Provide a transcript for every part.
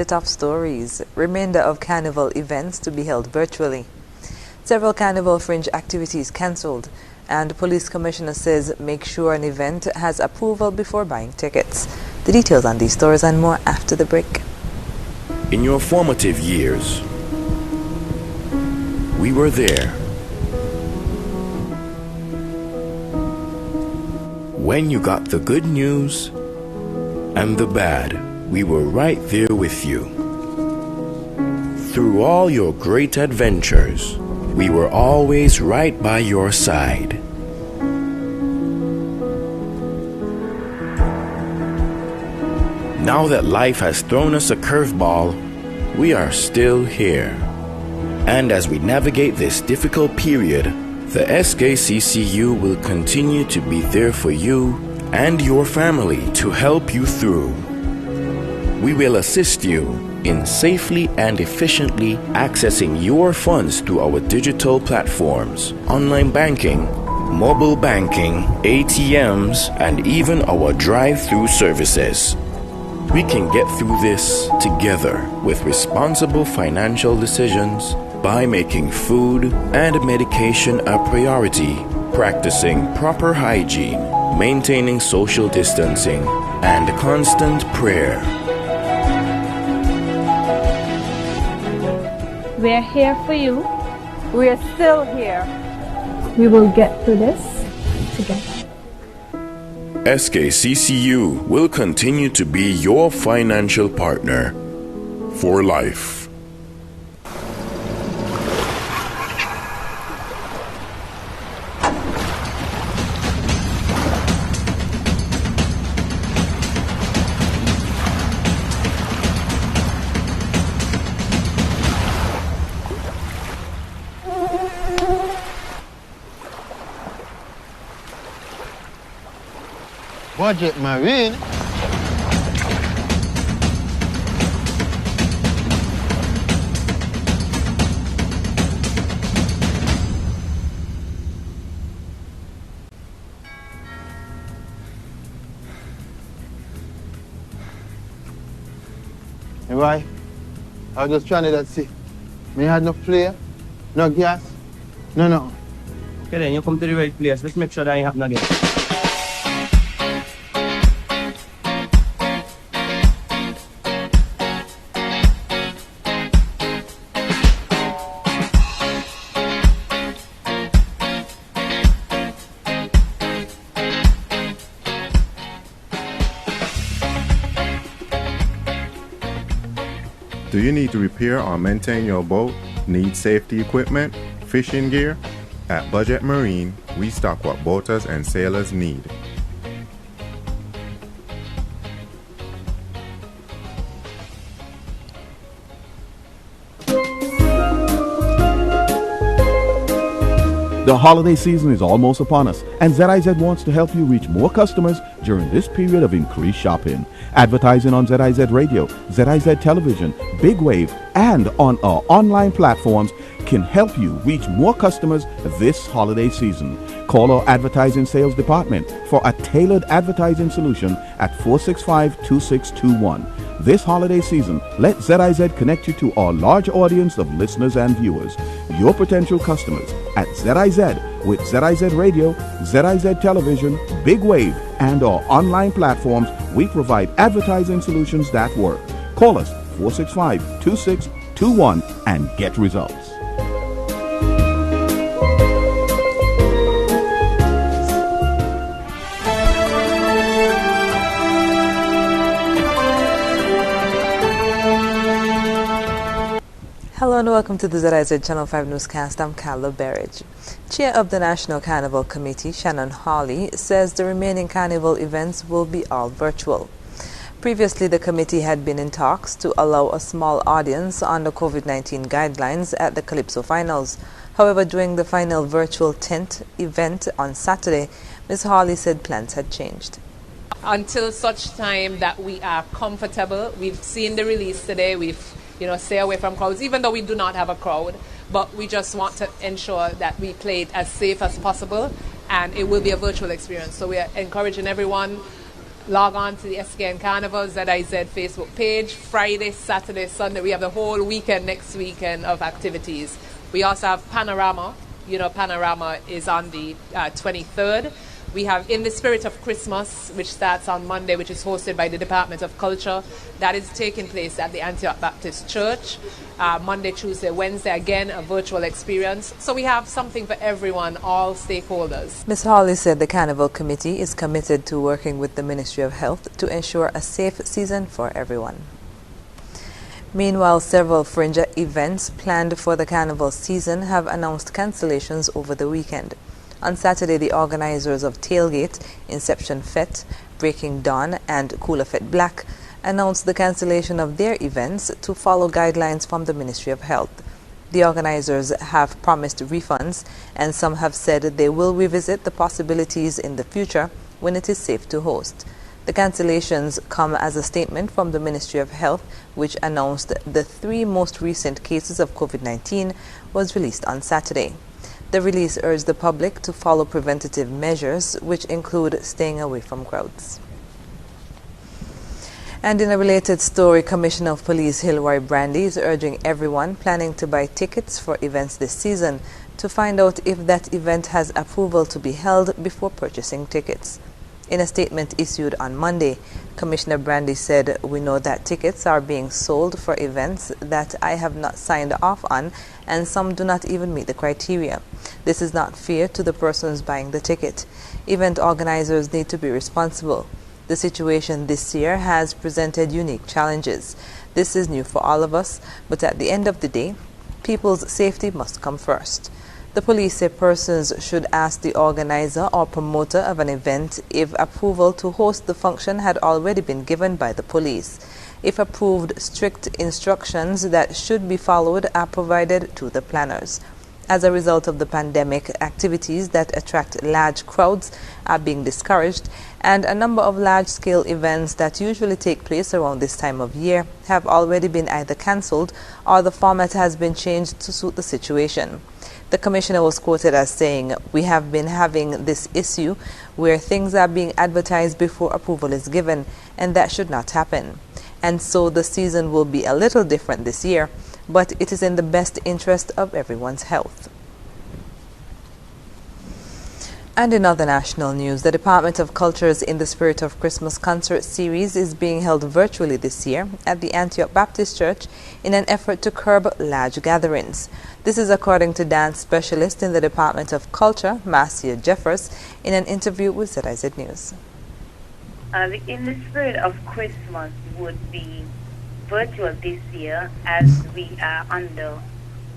top stories. Remainder of Carnival events to be held virtually. Several Carnival fringe activities cancelled, and Police Commissioner says make sure an event has approval before buying tickets. The details on these stories and more after the break. In your formative years, we were there. When you got the good news and the bad, we were right there with you. Through all your great adventures, we were always right by your side. Now that life has thrown us a curveball, we are still here. And as we navigate this difficult period, the SKCCU will continue to be there for you and your family to help you through. We will assist you in safely and efficiently accessing your funds through our digital platforms, online banking, mobile banking, ATMs, and even our drive-through services. We can get through this together with responsible financial decisions by making food and medication a priority, practicing proper hygiene, maintaining social distancing, and constant prayer. We're here for you. We're still here. We will get through this together. SKCCU will continue to be your financial partner for life. Budget Marine. Hey, why? I was just trying to see. Me had no flare, no gas, no. Okay then, you come to the right place. Let's make sure that you have no gas. Do you need to repair or maintain your boat? Need safety equipment? Fishing gear? At Budget Marine, we stock what boaters and sailors need. The holiday season is almost upon us, and ZIZ wants to help you reach more customers during this period of increased shopping. Advertising on ZIZ Radio, ZIZ Television, Big Wave, and on our online platforms can help you reach more customers this holiday season. Call our advertising sales department for a tailored advertising solution at 465-2621. This holiday season, let ZIZ connect you to our large audience of listeners and viewers, your potential customers at ZIZ with ZIZ Radio, ZIZ Television, Big Wave, and our online platforms. We provide advertising solutions that work. Call us 465-2621 and get results. Hello and welcome to the ZIZ Channel 5 newscast. I'm Carla Berridge. Chair of the National Carnival Committee, Shannon Hawley, says the remaining carnival events will be all virtual. Previously, the committee had been in talks to allow a small audience under COVID-19 guidelines at the Calypso finals. However, during the final virtual tent event on Saturday, Ms. Hawley said plans had changed. Until such time that we are comfortable, we've seen the release today, we've stay away from crowds, even though we do not have a crowd. But we just want to ensure that we play it as safe as possible, and it will be a virtual experience. So we are encouraging everyone log on to the SKN Carnival ZIZ Facebook page. Friday, Saturday, Sunday, we have the whole weekend, next weekend of activities. We also have Panorama. You know, Panorama is on the 23rd. We have In the Spirit of Christmas, which starts on Monday, which is hosted by the Department of Culture. That is taking place at the Antioch Baptist Church. Monday, Tuesday, Wednesday, again, a virtual experience. So we have something for everyone, all stakeholders. Ms. Hawley said the Carnival Committee is committed to working with the Ministry of Health to ensure a safe season for everyone. Meanwhile, several fringe events planned for the Carnival season have announced cancellations over the weekend. On Saturday, the organizers of Tailgate, Inception Fete, Breaking Dawn, and Cooler Fete Black announced the cancellation of their events to follow guidelines from the Ministry of Health. The organizers have promised refunds, and some have said they will revisit the possibilities in the future when it is safe to host. The cancellations come as a statement from the Ministry of Health, which announced the 3 most recent cases of COVID-19 was released on Saturday. The release urged the public to follow preventative measures, which include staying away from crowds. And in a related story, Commissioner of Police Hilary Brandy is urging everyone planning to buy tickets for events this season to find out if that event has approval to be held before purchasing tickets. In a statement issued on Monday, Commissioner Brandy said, "We know that tickets are being sold for events that I have not signed off on, and some do not even meet the criteria. This is not fair to the persons buying the ticket. Event organizers need to be responsible. The situation this year has presented unique challenges. This is new for all of us, but at the end of the day, people's safety must come first." The police say persons should ask the organizer or promoter of an event if approval to host the function had already been given by the police. If approved, strict instructions that should be followed are provided to the planners. As a result of the pandemic, activities that attract large crowds are being discouraged, and a number of large-scale events that usually take place around this time of year have already been either cancelled or the format has been changed to suit the situation. The commissioner was quoted as saying, "We have been having this issue where things are being advertised before approval is given, and that should not happen. And so the season will be a little different this year, but it is in the best interest of everyone's health." And in other national news, the Department of Culture's In the Spirit of Christmas concert series is being held virtually this year at the Antioch Baptist Church in an effort to curb large gatherings. This is according to dance specialist in the Department of Culture, Marcia Jeffers, in an interview with ZIZ News. In the Spirit of Christmas would be virtual this year as we are under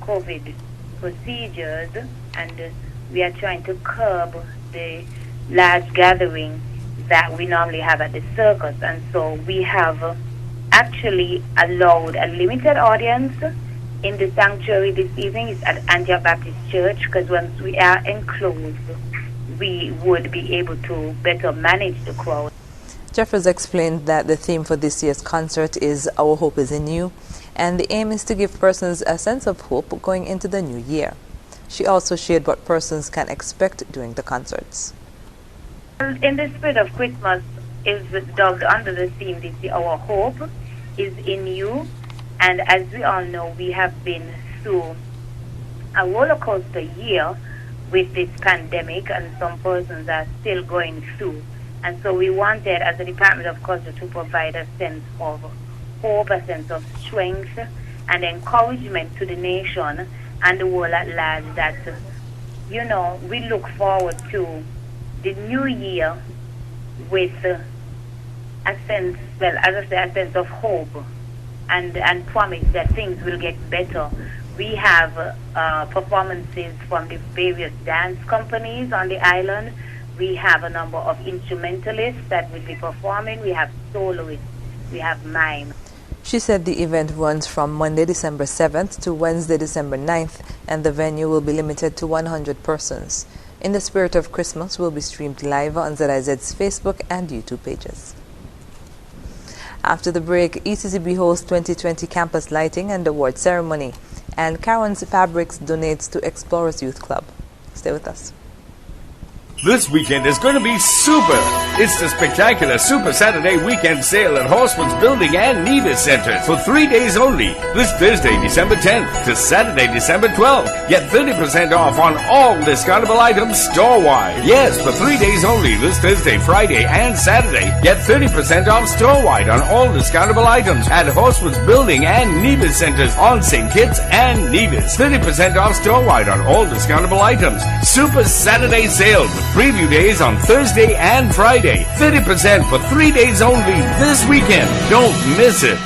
COVID procedures, and we are trying to curb the large gathering that we normally have at the circus. And so we have actually allowed a limited audience in the sanctuary this evening. It's at Antioch Baptist Church, because once we are enclosed, we would be able to better manage the crowd. Jeffers explained that the theme for this year's concert is Our Hope is in You, and the aim is to give persons a sense of hope going into the new year. She also shared what persons can expect during the concerts. In the Spirit of Christmas is dubbed under the theme this year, Our Hope is in You. And as we all know, we have been through a roller coaster year with this pandemic, and some persons are still going through. And so we wanted, as the Department of Culture, to provide a sense of hope, a sense of strength, and encouragement to the nation and the world at large that, you know, we look forward to the new year with a sense, well, as I say, a sense of hope and promise that things will get better. We have performances from the various dance companies on the island. We have a number of instrumentalists that will be performing. We have soloists. We have mime. She said the event runs from Monday, December 7th to Wednesday, December 9th, and the venue will be limited to 100 persons. In the Spirit of Christmas will be streamed live on ZIZ's Facebook and YouTube pages. After the break, ECCB hosts 2020 campus lighting and award ceremony, and Karen's Fabrics donates to Explorers Youth Club. Stay with us. This weekend is going to be super. It's the spectacular Super Saturday Weekend Sale at Horswood's Building and Nevis Centers for 3 days only. This Thursday, December 10th to Saturday, December 12th. Get 30% off on all discountable items store-wide. Yes, for 3 days only, this Thursday, Friday, and Saturday. Get 30% off store-wide on all discountable items at Horswood's Building and Nevis Centers on St. Kitts and Nevis. 30% off store-wide on all discountable items. Super Saturday Sale. Preview days on Thursday and Friday. 30% for 3 days only this weekend. Don't miss it.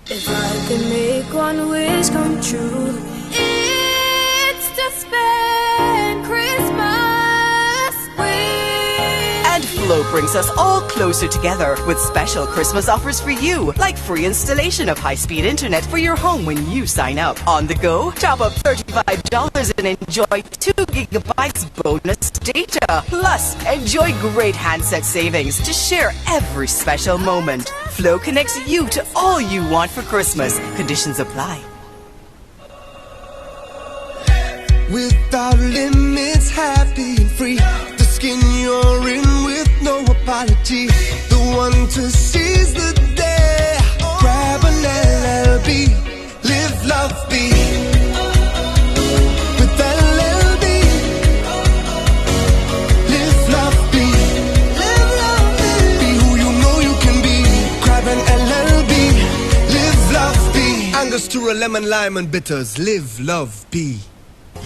If I could make one wish come true, it's to spend Christmas with And Flow brings us all closer together with special Christmas offers for you, like free installation of high-speed internet for your home when you sign up. On the go, top up $35 and enjoy 2 gigabytes bonus data. Plus, enjoy great handset savings to share every special moment. Flow connects you to all you want for Christmas. Conditions apply. Without limits, happy and free. The skin you're in with no apology. The one to seize the day. Grab an LLB. Live, love, be. With LLB. Live, love, be. Live, love, be. Be who you know you can be. Grab an LLB. Live, love, be. Angostura, lemon, lime, and bitters. Live, love, be.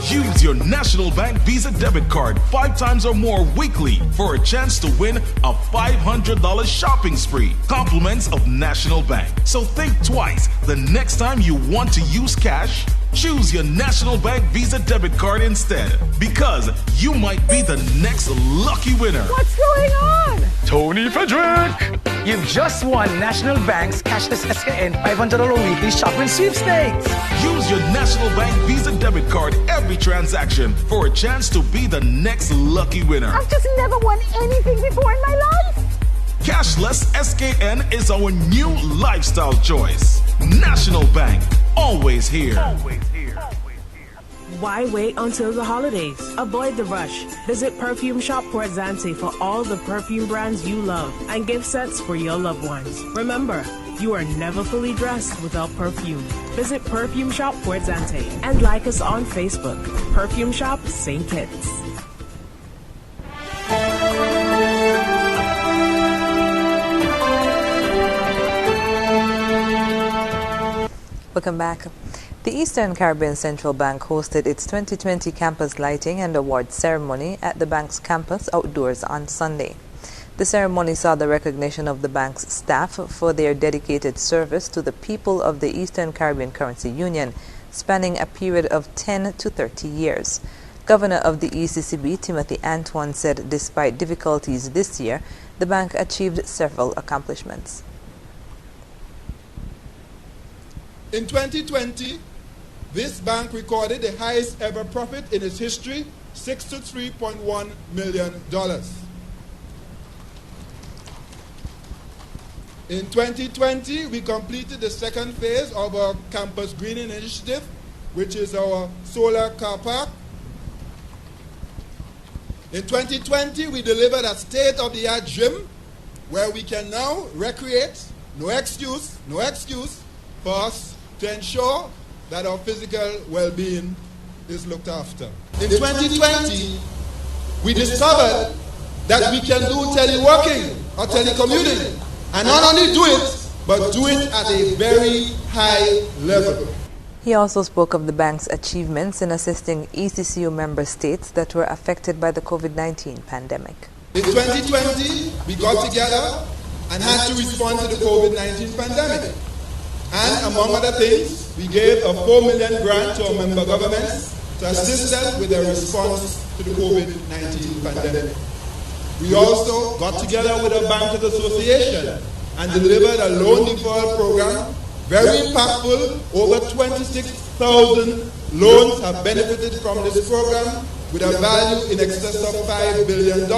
Use your National Bank Visa debit card 5 times or more weekly for a chance to win a $500 shopping spree. Compliments of National Bank. So think twice the next time you want to use cash. Choose your National Bank Visa debit card instead, because you might be the next lucky winner. What's going on? Tony Frederick! You've just won National Bank's cashless SKN $500 weekly shopping sweepstakes. Use your National Bank Visa debit card every transaction for a chance to be the next lucky winner. I've just never won anything before in my life. Cashless SKN is our new lifestyle choice. National Bank, always here. Why wait until the holidays? Avoid the rush. Visit Perfume Shop Port Zante for all the perfume brands you love and gift sets for your loved ones. Remember, you are never fully dressed without perfume. Visit Perfume Shop Port Zante and like us on Facebook. Perfume Shop St. Kitts. Welcome back. The Eastern Caribbean Central Bank hosted its 2020 campus lighting and award ceremony at the bank's campus outdoors on Sunday. The ceremony saw the recognition of the bank's staff for their dedicated service to the people of the Eastern Caribbean Currency Union, spanning a period of 10 to 30 years. Governor of the ECCB, Timothy Antoine, said despite difficulties this year, the bank achieved several accomplishments. In 2020, this bank recorded the highest ever profit in its history, $63.1 million. In 2020, we completed the second phase of our Campus Greening Initiative, which is our solar car park. In 2020, we delivered a state-of-the-art gym where we can now recreate, no excuse for us to ensure that our physical well-being is looked after. In 2020, we discovered that we can do teleworking or telecommuting, and not only do it, but do it at a very high level. He also spoke of the bank's achievements in assisting ECCU member states that were affected by the COVID-19 pandemic. In 2020, we got together and had to respond to the COVID-19 pandemic. And among other things, we gave a $4 million grant to our member governments to assist them with their response to the COVID-19 pandemic. We also got together with our Bankers Association and delivered a loan deferral program, very impactful. Over 26,000 loans have benefited from this program with a value in excess of $5 billion.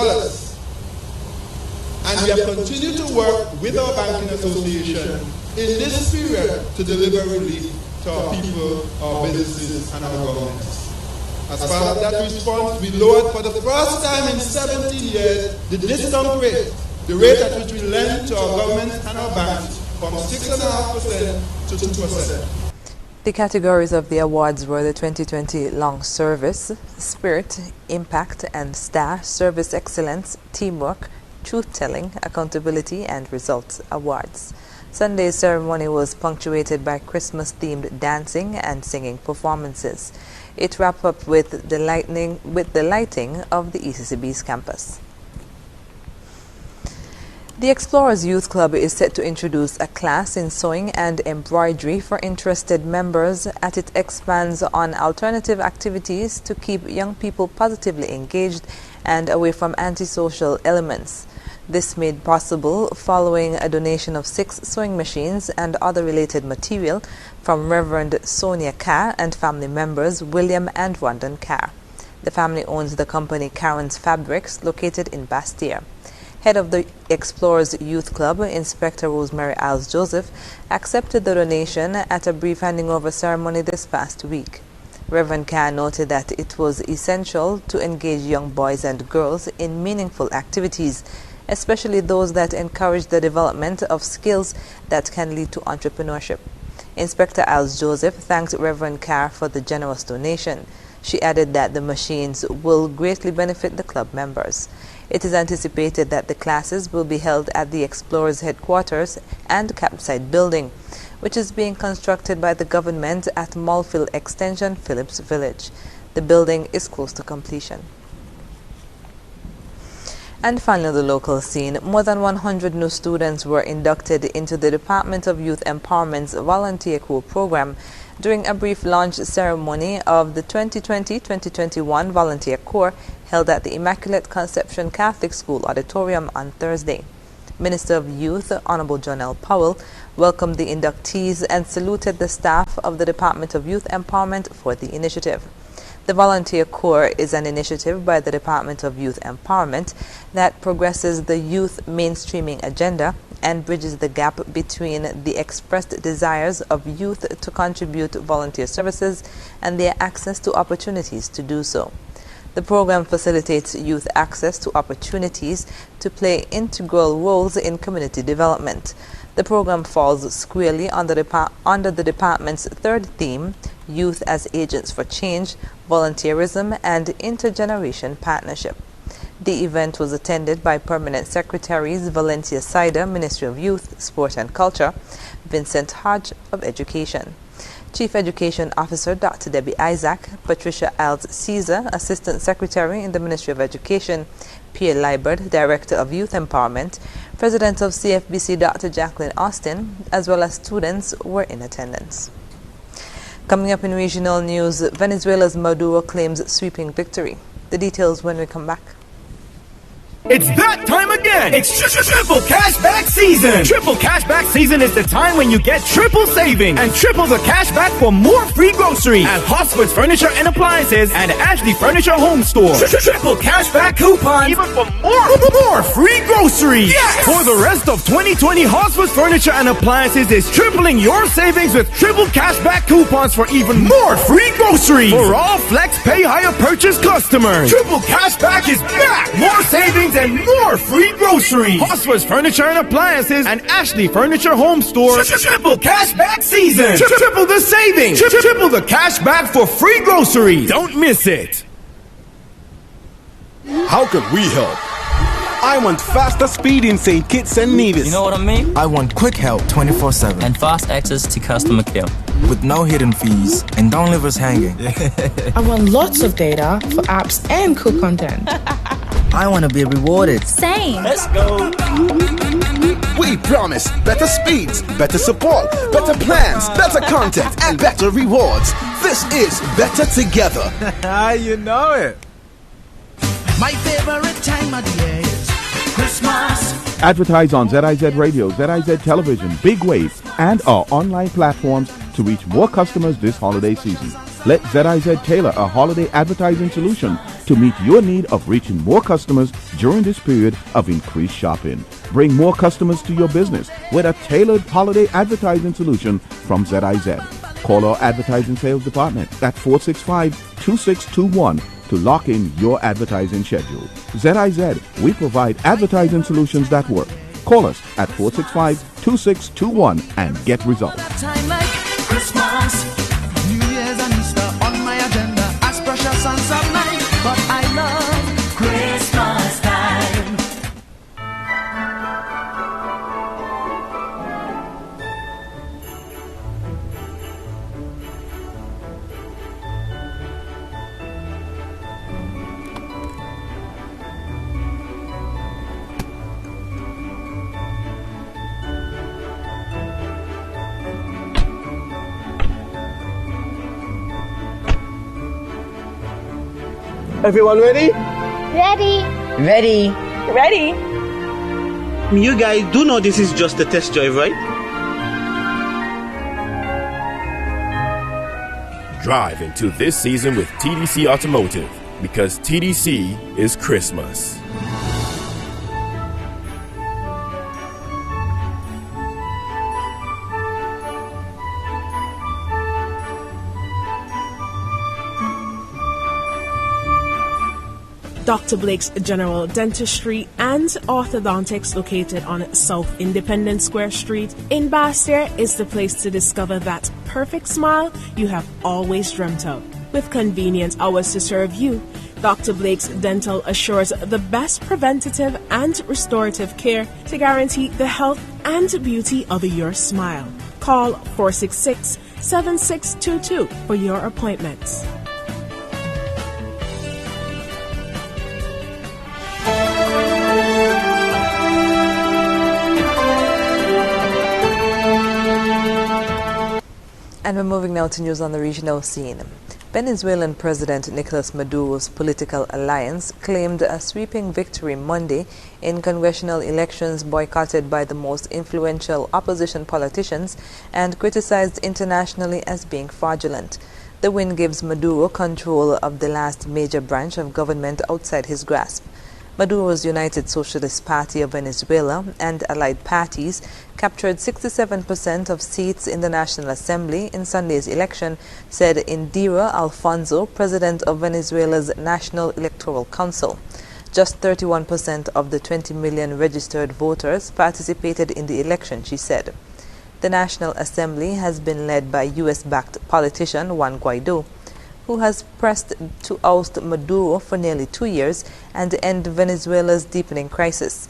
And we have continued to work with our Banking Association in this period to deliver relief to our people, our businesses, and our governments. As part of that response, we lowered for the first time in 17 years the discount rate, the rate at which we lend to our government and our banks, from 6.5% to 2%. The categories of the awards were the 2020 Long Service, Spirit, Impact and Star, Service Excellence, Teamwork, Truth-Telling, Accountability and Results Awards. Sunday's ceremony was punctuated by Christmas-themed dancing and singing performances. It wrapped up with the lighting of the ECCB's campus. The Explorers Youth Club is set to introduce a class in sewing and embroidery for interested members as it expands on alternative activities to keep young people positively engaged and away from antisocial elements. This made possible following a donation of 6 sewing machines and other related material from Reverend Sonia Carr and family members William and Rondon Carr. The family owns the company Karen's Fabrics, located in Bastia. Head of the Explorers Youth Club, Inspector Rosemary Iles Joseph, accepted the donation at a brief handing over ceremony this past week. Reverend Carr noted that it was essential to engage young boys and girls in meaningful activities, especially those that encourage the development of skills that can lead to entrepreneurship. Inspector Iles Joseph thanked Reverend Carr for the generous donation. She added that the machines will greatly benefit the club members. It is anticipated that the classes will be held at the Explorers headquarters and campsite building, which is being constructed by the government at Mulfield Extension, Phillips Village. The building is close to completion. And finally, the local scene. More than 100 new students were inducted into the Department of Youth Empowerment's Volunteer Corps program during a brief launch ceremony of the 2020-2021 Volunteer Corps held at the Immaculate Conception Catholic School Auditorium on Thursday. Minister of Youth, Honorable John L. Powell, welcomed the inductees and saluted the staff of the Department of Youth Empowerment for the initiative. The Volunteer Corps is an initiative by the Department of Youth Empowerment that progresses the youth mainstreaming agenda and bridges the gap between the expressed desires of youth to contribute volunteer services and their access to opportunities to do so. The program facilitates youth access to opportunities to play integral roles in community development. The program falls squarely under the department's third theme, Youth as Agents for Change, Volunteerism and Intergeneration Partnership. The event was attended by Permanent Secretaries Valencia Sider, Ministry of Youth, Sport and Culture, Vincent Hodge of Education, Chief Education Officer Dr. Debbie Isaac, Patricia Iles Caesar, Assistant Secretary in the Ministry of Education, Pierre Liebert, Director of Youth Empowerment, President of CFBC Dr. Jacqueline Austin, as well as students were in attendance. Coming up in regional news, Venezuela's Maduro claims sweeping victory. The details when we come back. It's that time again! It's triple cashback season! Triple cashback season is the time when you get triple savings and triple the cashback for more free groceries at Hosford's Furniture and Appliances and Ashley Furniture Home Store. Triple cashback coupons even for more free groceries! Yes! For the rest of 2020, Hosford's Furniture and Appliances is tripling your savings with triple cashback coupons for even more free groceries for all Flex Pay Higher purchase customers. Triple cashback is back! More savings and more free groceries. Hosford's Furniture and Appliances and Ashley Furniture Home Store. Triple cashback season. Triple the savings. Triple the cashback for free groceries. Don't miss it. How could we help? I want faster speed in St. Kitts and Nevis. You know what I mean? I want quick help 24/7 and fast access to customer care with no hidden fees and don't leave us hanging. I want lots of data for apps and cool content. I want to be rewarded. Same. Let's go. We promise better speeds, better support, better plans, better content, and better rewards. This is Better Together. You know it. My favorite time of the year is Christmas. Advertise on ZIZ Radio, ZIZ Television, Big Wave, and our online platforms to reach more customers this holiday season. Let ZIZ tailor a holiday advertising solution to meet your need of reaching more customers during this period of increased shopping. Bring more customers to your business with a tailored holiday advertising solution from ZIZ. Call our advertising sales department at 465 465-2621 to lock in your advertising schedule. ZIZ, we provide advertising solutions that work. Call us at 465-2621 and get results. Time like Christmas, New Year's and Easter on my agenda as precious and sublime, but I love Christmas time. Everyone ready? Ready. Ready. Ready. You guys do know this is just a test drive, right? Drive into this season with TDC Automotive, because TDC is Christmas. Dr. Blake's General Dentistry and Orthodontics, located on South Independence Square Street in Basseterre, is the place to discover that perfect smile you have always dreamt of. With convenient hours to serve you, Dr. Blake's Dental assures the best preventative and restorative care to guarantee the health and beauty of your smile. Call 466-7622 for your appointments. And we're moving now to news on the regional scene. Venezuelan President Nicolas Maduro's political alliance claimed a sweeping victory Monday in congressional elections boycotted by the most influential opposition politicians and criticized internationally as being fraudulent. The win gives Maduro control of the last major branch of government outside his grasp. Maduro's United Socialist Party of Venezuela and allied parties captured 67% of seats in the National Assembly in Sunday's election, said Indira Alfonso, president of Venezuela's National Electoral Council. Just 31% of the 20 million registered voters participated in the election, she said. The National Assembly has been led by U.S.-backed politician Juan Guaido, who has pressed to oust Maduro for nearly 2 years and end Venezuela's deepening crisis.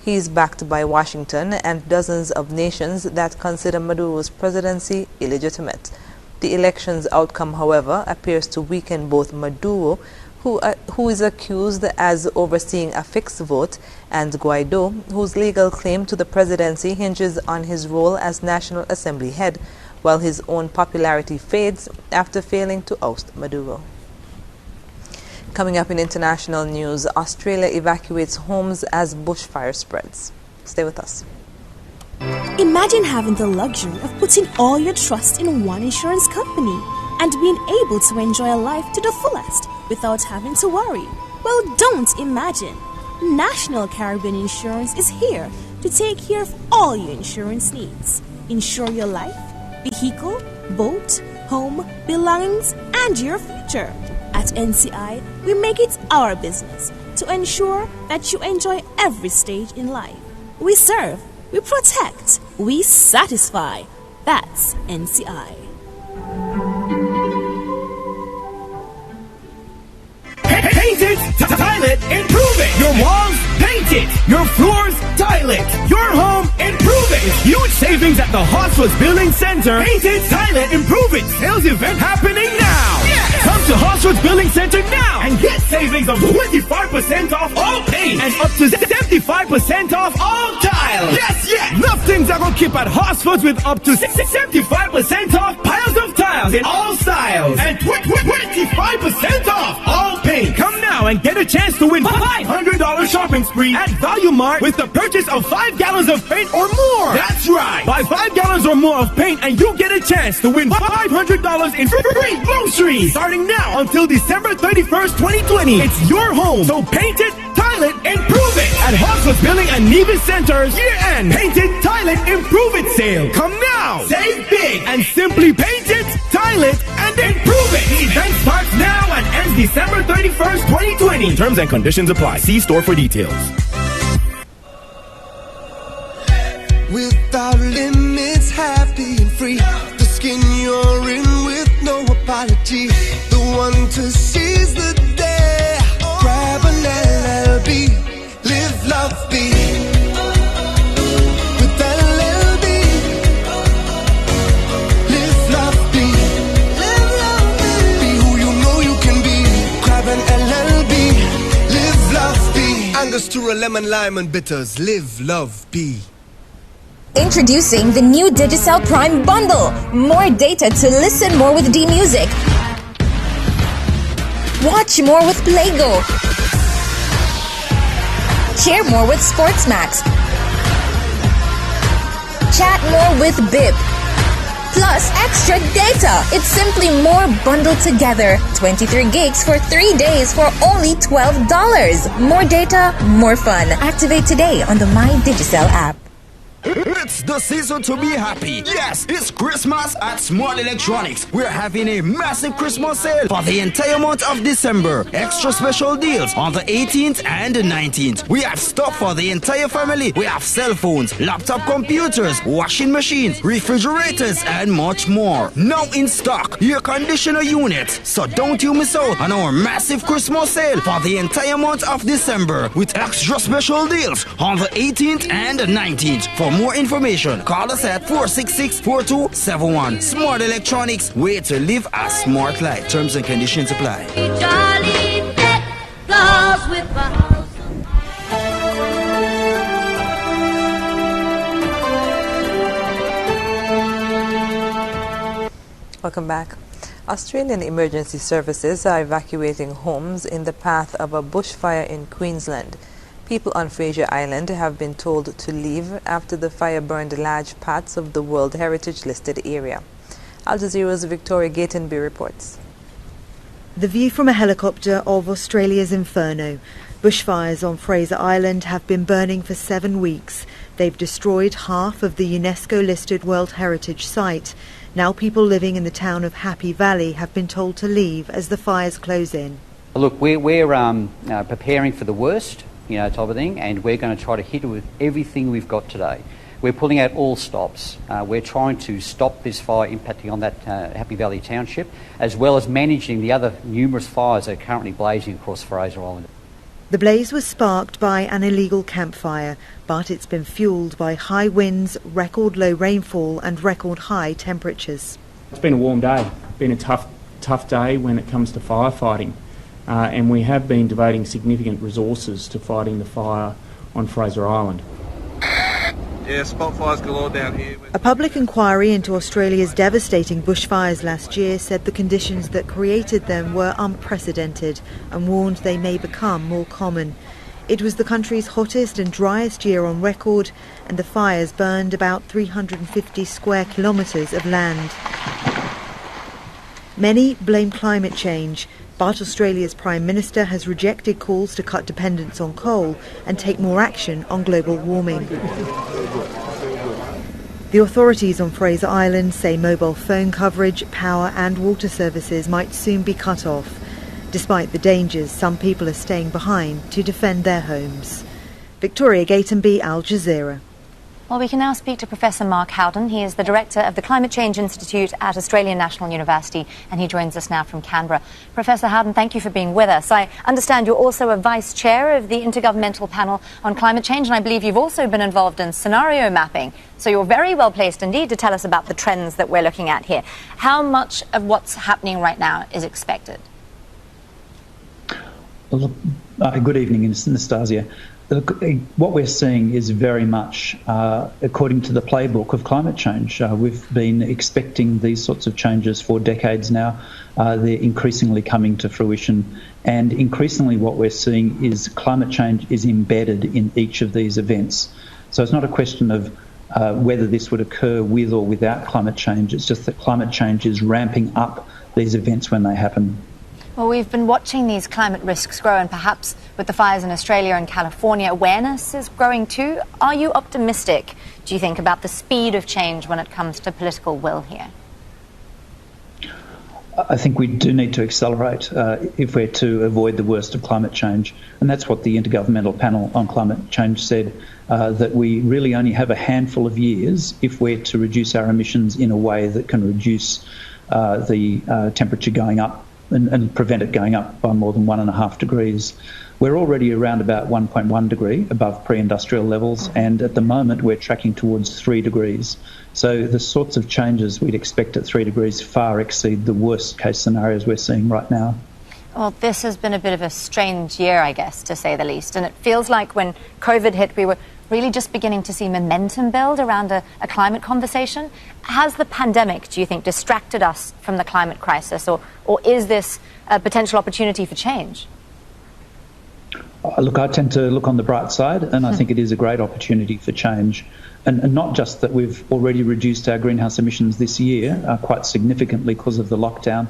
He is backed by Washington and dozens of nations that consider Maduro's presidency illegitimate. The election's outcome, however, appears to weaken both Maduro, who is accused as overseeing a fixed vote, and Guaido, whose legal claim to the presidency hinges on his role as National Assembly head, while his own popularity fades after failing to oust Maduro. Coming up in international news, Australia evacuates homes as bushfire spreads. Stay with us. Imagine having the luxury of putting all your trust in one insurance company and being able to enjoy a life to the fullest without having to worry. Well, don't imagine. National Caribbean Insurance is here to take care of all your insurance needs. Insure your life, vehicle, boat, home, belongings, and your future. At NCI, we make it our business to ensure that you enjoy every stage in life. We serve, we protect, we satisfy. That's NCI. Paint it, tile it, improve it. Your walls, paint it. Your floors, tile it. Your home, improve it. It's huge savings at the Hartsford's Building Center. Paint it, tile it, improve it. Sales event happening now. Yes. Come to Hartsford's Building Center now and get savings of 25% off all paint and up to 75% off all tiles. Yes, yes. Nothing's ever keep at Hartsford's with up to 75% off piles of tiles in all styles and 25% off all paint. Come now and get a chance to win $500 $50 shopping spree at Value Mart with the purchase of 5 gallons of paint or more. That's right. Buy 5 gallons or more of paint and you get a chance to win $500 in free groceries. Starting now until December 31st, 2020. It's your home. So paint it, tile it, improve it. At Hawksworth Building and Nevis Centers, year-end Paint It, Tile It, Improve It sale. Come now. Save big and simply paint it, tile it, and improve it. The event starts now and ends December 31st, 2020. Terms and conditions apply. See store for details. Without limits, happy and free. The skin you're in with no apology. The one to seize the day. Grab an LLB. Live, love, be. With LLB. Live, love, be. Live, love, be. Be who you know you can be. Grab an LLB. Live, love, be. Angostura, lemon, lime, and bitters. Live, love, be. Introducing the new Digicel Prime Bundle. More data to listen more with D-Music. Watch more with Playgo. Share more with Sportsmax. Chat more with Bip. Plus extra data. It's simply more bundled together. 23 gigs for 3 days for only $12. More data, more fun. Activate today on the My Digicel app. It's the season to be happy. Yes, it's Christmas at Smart Electronics. We're having a massive Christmas sale for the entire month of December. Extra special deals on the 18th and the 19th. We have stuff for the entire family. We have cell phones, laptop computers, washing machines, refrigerators, and much more. Now in stock, air conditioner units. So don't you miss out on our massive Christmas sale for the entire month of December with extra special deals on the 18th and the 19th. For more information, call us at 466-4271. Smart Electronics, way to live a smart life. Terms and conditions apply. Welcome back. Australian emergency services are evacuating homes in the path of a bushfire in Queensland. People on Fraser Island have been told to leave after the fire burned large parts of the World Heritage listed area. Al Jazeera's Victoria Gatenby reports. The view from a helicopter of Australia's inferno. Bushfires on Fraser Island have been burning for 7 weeks. They've destroyed half of the UNESCO-listed World Heritage site. Now people living in the town of Happy Valley have been told to leave as the fires close in. Look, we're preparing for the worst, type of thing, and we're going to try to hit it with everything we've got today. We're pulling out all stops. We're trying to stop this fire impacting on that Happy Valley Township, as well as managing the other numerous fires that are currently blazing across Fraser Island. The blaze was sparked by an illegal campfire, but it's been fuelled by high winds, record low rainfall and record high temperatures. It's been a warm day, been a tough day when it comes to firefighting. And we have been devoting significant resources to fighting the fire on Fraser Island. Yeah, spot fires galore down here. A public inquiry into Australia's devastating bushfires last year said the conditions that created them were unprecedented and warned they may become more common. It was the country's hottest and driest year on record, and the fires burned about 350 square kilometres of land. Many blame climate change, but Australia's Prime Minister has rejected calls to cut dependence on coal and take more action on global warming. The authorities on Fraser Island say mobile phone coverage, power and water services might soon be cut off. Despite the dangers, some people are staying behind to defend their homes. Victoria Gatenby, Al Jazeera. Well, we can now speak to Professor Mark Howden. He is the Director of the Climate Change Institute at Australian National University, and he joins us now from Canberra. Professor Howden, thank you for being with us. I understand you're also a Vice Chair of the Intergovernmental Panel on Climate Change, and I believe you've also been involved in scenario mapping. So you're very well placed indeed to tell us about the trends that we're looking at here. How much of what's happening right now is expected? Well, good evening, Nastasia. Look, what we're seeing is very much according to the playbook of climate change. We've been expecting these sorts of changes for decades now. They're increasingly coming to fruition, and increasingly what we're seeing is climate change is embedded in each of these events. So it's not a question of whether this would occur with or without climate change. It's just that climate change is ramping up these events when they happen. Well, we've been watching these climate risks grow, and perhaps with the fires in Australia and California, awareness is growing too. Are you optimistic, do you think, about the speed of change when it comes to political will here? I think we do need to accelerate if we're to avoid the worst of climate change. And that's what the Intergovernmental Panel on Climate Change said, that we really only have a handful of years if we're to reduce our emissions in a way that can reduce the temperature going up and prevent it going up by more than 1.5 degrees. We're already around about 1.1 degree above pre-industrial levels, and at the moment we're tracking towards 3 degrees. So the sorts of changes we'd expect at 3 degrees far exceed the worst case scenarios we're seeing right now. Well, this has been a bit of a strange year, I guess, to say the least, and it feels like when COVID hit we were really just beginning to see momentum build around a climate conversation. Has the pandemic, do you think, distracted us from the climate crisis, or is this a potential opportunity for change? Look, I tend to look on the bright side, and I think it is a great opportunity for change. And not just that we've already reduced our greenhouse emissions this year quite significantly because of the lockdown,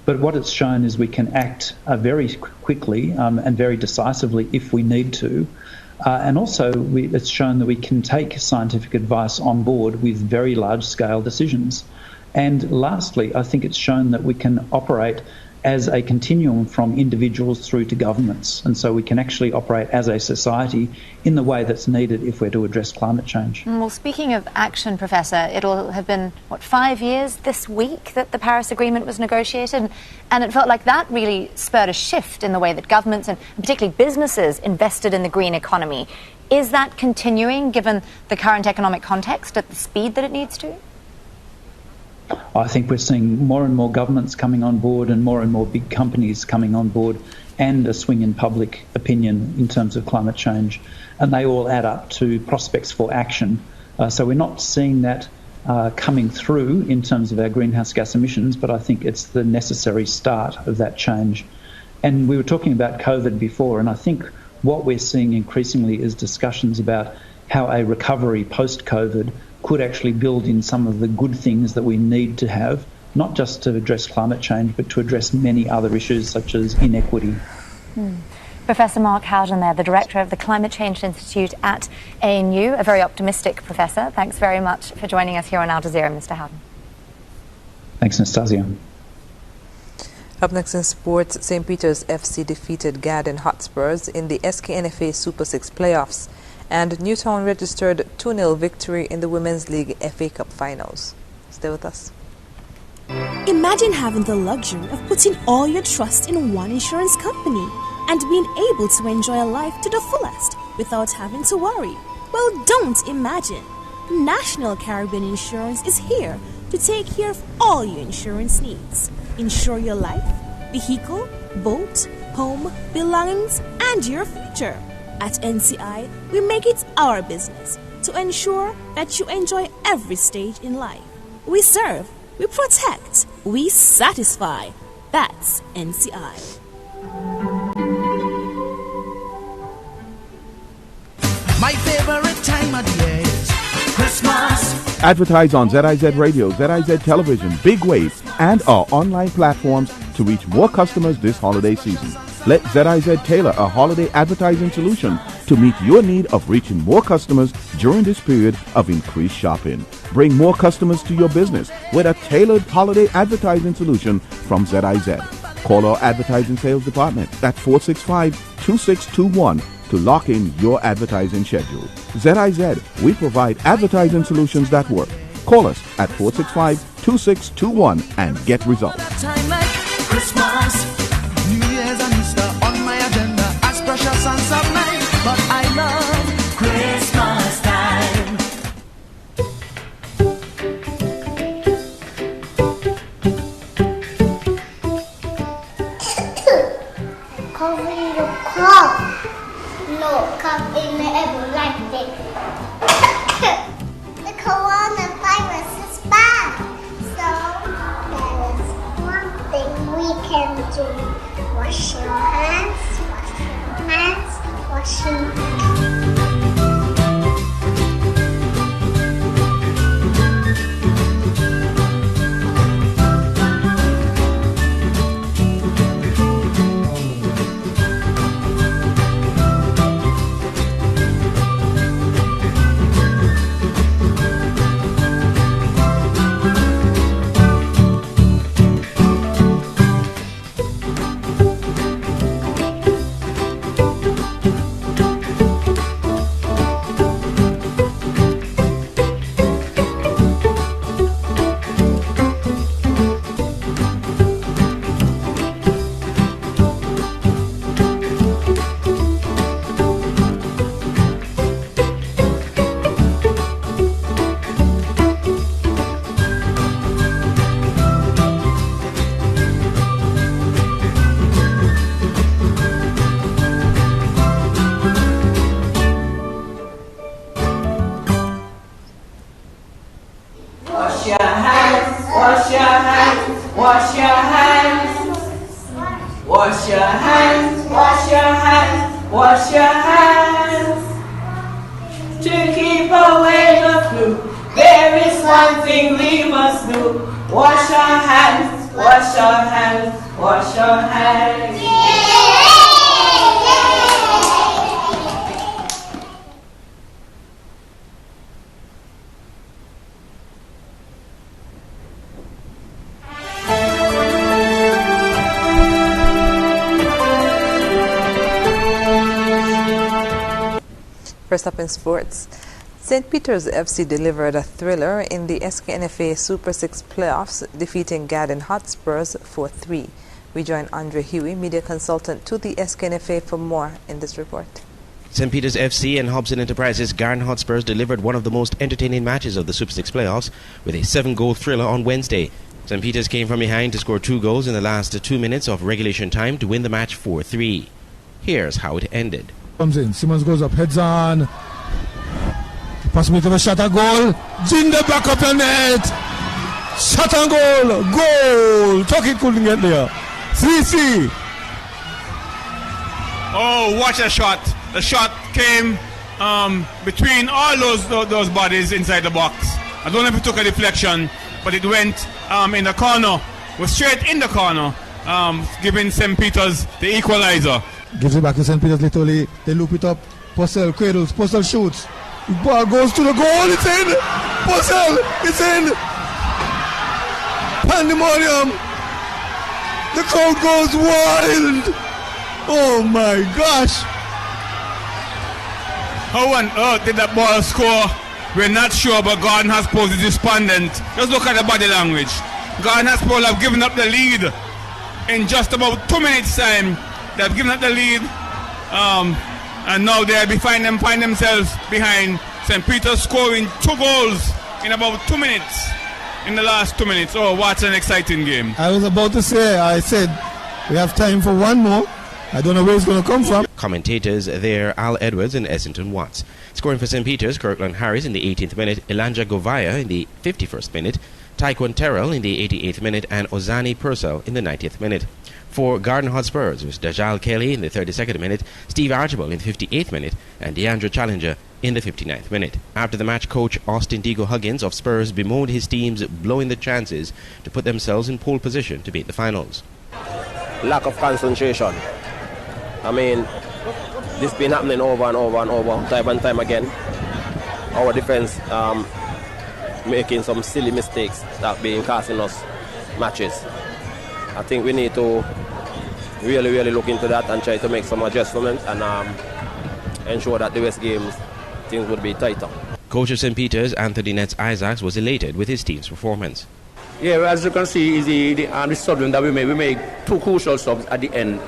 but what it's shown is we can act very quickly and very decisively if we need to. And also it's shown that we can take scientific advice on board with very large-scale decisions. And lastly, I think it's shown that we can operate as a continuum from individuals through to governments. And so we can actually operate as a society in the way that's needed if we're to address climate change. Well, speaking of action, Professor, it'll have been, 5 years this week that the Paris Agreement was negotiated, and it felt like that really spurred a shift in the way that governments and particularly businesses invested in the green economy. Is that continuing, given the current economic context, at the speed that it needs to? I think we're seeing more and more governments coming on board and more big companies coming on board, and a swing in public opinion in terms of climate change. And they all add up to prospects for action. So we're not seeing that coming through in terms of our greenhouse gas emissions, but I think it's the necessary start of that change. And we were talking about COVID before, and I think what we're seeing increasingly is discussions about how a recovery post-COVID could actually build in some of the good things that we need to have, not just to address climate change, but to address many other issues such as inequity. Professor Mark Howden there, the Director of the Climate Change Institute at ANU, a very optimistic professor. Thanks very much for joining us here on Al Jazeera, Mr. Howden. Thanks, Nastasia. Up next in sports, St. Peter's FC defeated Garden Hotspurs in the SKNFA Super 6 playoffs, and Newtown registered 2-0 victory in the Women's League FA Cup finals. Stay with us. Imagine having the luxury of putting all your trust in one insurance company and being able to enjoy a life to the fullest without having to worry. Well, don't imagine. National Caribbean Insurance is here to take care of all your insurance needs. Insure your life, vehicle, boat, home, belongings, and your future. At NCI, we make it our business to ensure that you enjoy every stage in life. We serve, we protect, we satisfy. That's NCI. My favorite time of the year is Christmas. Advertise on ZIZ Radio, ZIZ Television, Big Wave, and our online platforms to reach more customers this holiday season. Let ZIZ tailor a holiday advertising solution to meet your need of reaching more customers during this period of increased shopping. Bring more customers to your business with a tailored holiday advertising solution from ZIZ. Call our advertising sales department at 465-2621 to lock in your advertising schedule. ZIZ, we provide advertising solutions that work. Call us at 465-2621 and get results. time like Christmas, New Year's and Easter on my agenda as precious and sublime, but I love Christmas time. Cover the crop. No, come in washing. Wash your hands, wash your hands, wash your hands. Wash your hands, wash your hands, wash your hands. To keep away the flu, there is one thing we must do. Wash our hands, wash our hands, wash our hands. First up in sports, St. Peter's FC delivered a thriller in the SKNFA Super 6 playoffs, defeating Garden Hotspurs 4-3. We join Andre Huey, media consultant to the SKNFA, for more in this report. St. Peter's FC and Hobson Enterprises Garden Hotspurs delivered one of the most entertaining matches of the Super 6 playoffs with a 7-goal thriller on Wednesday. St. Peter's came from behind to score 2 goals in the last 2 minutes of regulation time to win the match 4-3. Here's how it ended. Comes in, Simmons goes up, heads on. Pass me to the shot, a goal. Jinder back up the net. Shot and goal. Goal. Tuckett couldn't get there. 3-3. Oh, watch that shot. The shot came between all those bodies inside the box. I don't know if it took a deflection, but it went in the corner. Was straight in the corner, giving St. Peter's the equalizer. Gives it back to St. Peter's literally. They loop it up. Purcell cradles. Purcell shoots. The ball goes to the goal. It's in. Purcell. It's in. Pandemonium. The crowd goes wild. Oh my gosh. How on earth did that ball score? We're not sure, but Garden Hotspurs is despondent. Just look at the body language. Garden Hotspurs have given up the lead in just about 2 minutes' time. They've given up the lead, and now they find themselves behind. St. Peter's scoring 2 goals in about 2 minutes. In the last 2 minutes. Oh, what an exciting game. I was about to say, I said, we have time for one more. I don't know where it's going to come from. Commentators there, Al Edwards and Essington Watts. Scoring for St. Peter's, Kirkland Harris in the 18th minute, Elijah Govaya in the 51st minute, Taekwon Terrell in the 88th minute, and Ozani Purcell in the 90th minute. For Garden Hotspurs, it was Dajal Kelly in the 32nd minute, Steve Archibald in the 58th minute, and Deandre Challenger in the 59th minute. After the match, coach Austin Diego Huggins of Spurs bemoaned his teams blowing the chances to put themselves in pole position to beat the finals. Lack of concentration. I mean, this been happening over and over and over, time and time again. Our defense making some silly mistakes that being costing us matches. I think we need to really look into that and try to make some adjustments and ensure that the West games things would be tighter. Coach of St. Peter's, Anthony Nets Isaacs, was elated with his team's performance. Yeah, as you can see, is the subs that we made. We made 2 crucial subs at the end.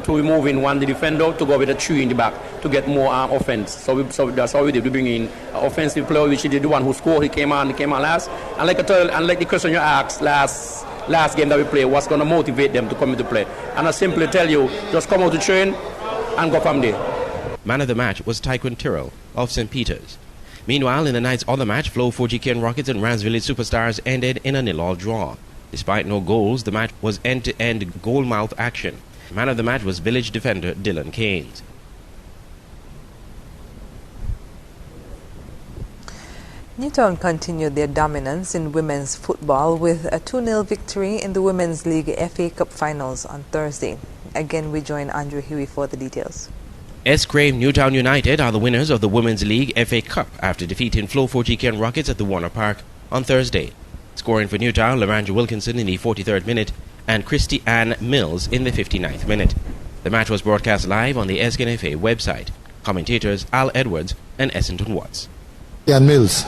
To remove in one the defender to go with a 3 in the back to get more offense. So that's how we did. We bring in an offensive player, which is the one who scored. He came on last. And like the question you asked last game that we played, what's going to motivate them to come into play? And I simply tell you, just come out to train and go from there. Man of the match was Taekwon Terrell of St. Peter's. Meanwhile, in the night's other match, Flow 4GK Rockets and Rams Village Superstars ended in a 0-0 draw. Despite no goals, the match was end-to-end goal-mouth action. Man of the match was village defender Dylan Keynes. Newtown continued their dominance in women's football with a 2-0 victory in the Women's League FA Cup Finals on Thursday. Again, we join Andrew Huey for the details. Escrave Newtown United are the winners of the Women's League FA Cup after defeating Flow 4GK Rockets at the Warner Park on Thursday. Scoring for Newtown, Laranja Wilkinson in the 43rd minute and Christy Ann Mills in the 59th minute. The match was broadcast live on the SKNFA website. Commentators Al Edwards and Essington Watts. Ann Mills.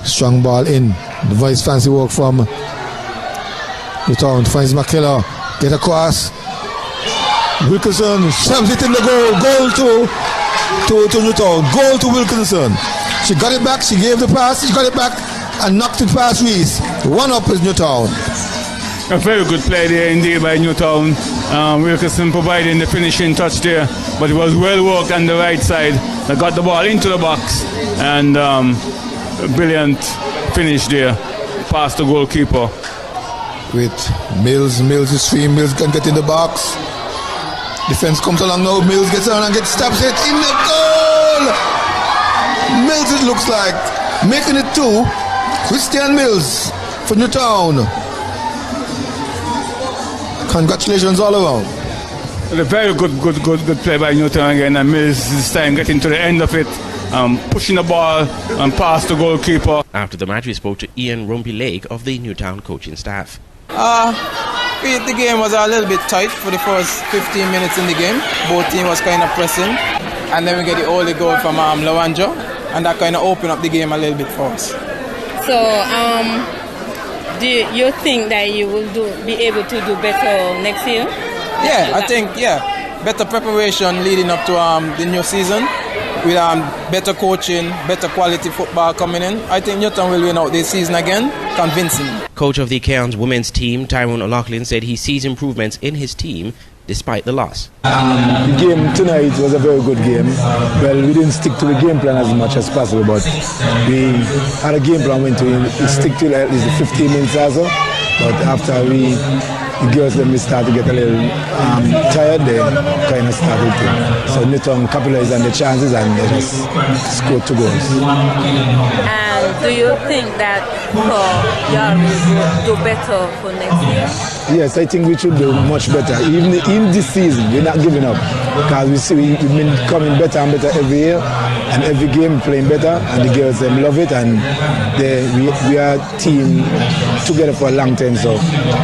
Strong ball in. The vice fancy work from Newtown. Finds McKellar. Get across. Wilkinson shoves it in the goal. Goal to Newtown. Goal to Wilkinson. She got it back. She gave the pass. She got it back and knocked it past Reese. 1-up is Newtown. A very good play there indeed by Newtown. Wilkinson providing the finishing touch there, but it was well worked on the right side. They got the ball into the box and a brilliant finish there past the goalkeeper. With Mills is free. Mills can get in the box. Defense comes along now. Mills gets on and stabs it in the goal. Mills, it looks like, making it 2. Christian Mills for Newtown. Congratulations all around. A very good play by Newtown again, and Mills this time getting to the end of it, pushing the ball and past the goalkeeper. After the match, we spoke to Ian Rumpy Lake of the Newtown coaching staff. The game was a little bit tight for the first 15 minutes in the game. Both teams was kind of pressing, and then we get the early goal from Laranja, and that kind of opened up the game a little bit for us. So, do you think that you will be able to do better next year? Yeah, I think, better preparation leading up to the new season with better coaching, better quality football coming in. I think Newtown will win out this season again, convincingly. Coach of the Cairns women's team, Tyrone O'Loughlin, said he sees improvements in his team despite the loss. The game tonight was a very good game. Well, we didn't stick to the game plan as much as possible, but we had a game plan, went to stick to at least 15 minutes or so. But after the girls then we start to get a little tired, they kind of started to. So Newtown capitalized on the chances and they just scored 2 goals. And do you think that y'all will do better for next year? Yes, I think we should do much better. Even in this season, we're not giving up because we see we've been coming better and better every year, and every game playing better, and the girls love it, and we are a team together for a long time. So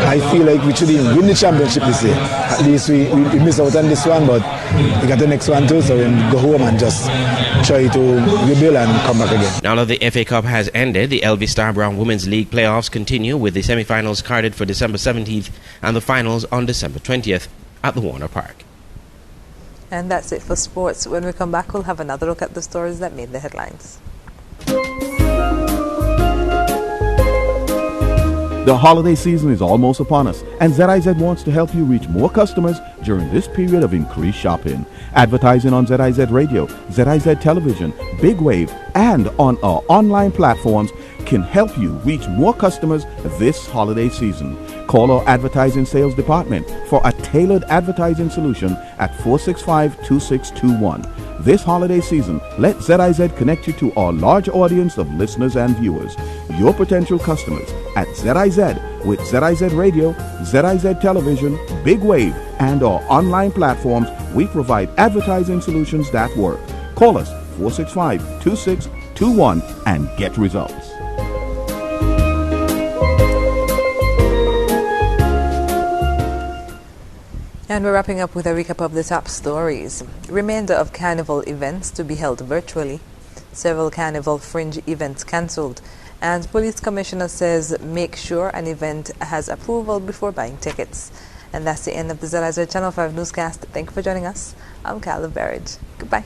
I feel like we should even win the championship this year. At least we missed out on this one, but we got the next one too, so we go home and just try to rebuild and come back again. Now that the FA Cup has ended, the LV Star Brown Women's League playoffs continue with the semi-finals carded for December 17th and the finals on December 20th at the Warner Park. And that's it for sports. When we come back, we'll have another look at the stories that made the headlines. The holiday season is almost upon us, and ZIZ wants to help you reach more customers during this period of increased shopping. Advertising on ZIZ Radio, ZIZ Television, Big Wave, and on our online platforms can help you reach more customers this holiday season. Call our advertising sales department for a tailored advertising solution at 465-2621. This holiday season, let ZIZ connect you to our large audience of listeners and viewers. Your potential customers at ZIZ with ZIZ Radio, ZIZ Television, Big Wave, and our online platforms. We provide advertising solutions that work. Call us 465-2621 and get results. And we're wrapping up with a recap of the top stories. Remainder of carnival events to be held virtually. Several carnival fringe events cancelled. And police commissioner says make sure an event has approval before buying tickets. And that's the end of the ZIZ Channel 5 newscast. Thank you for joining us. I'm Carla Berridge. Goodbye.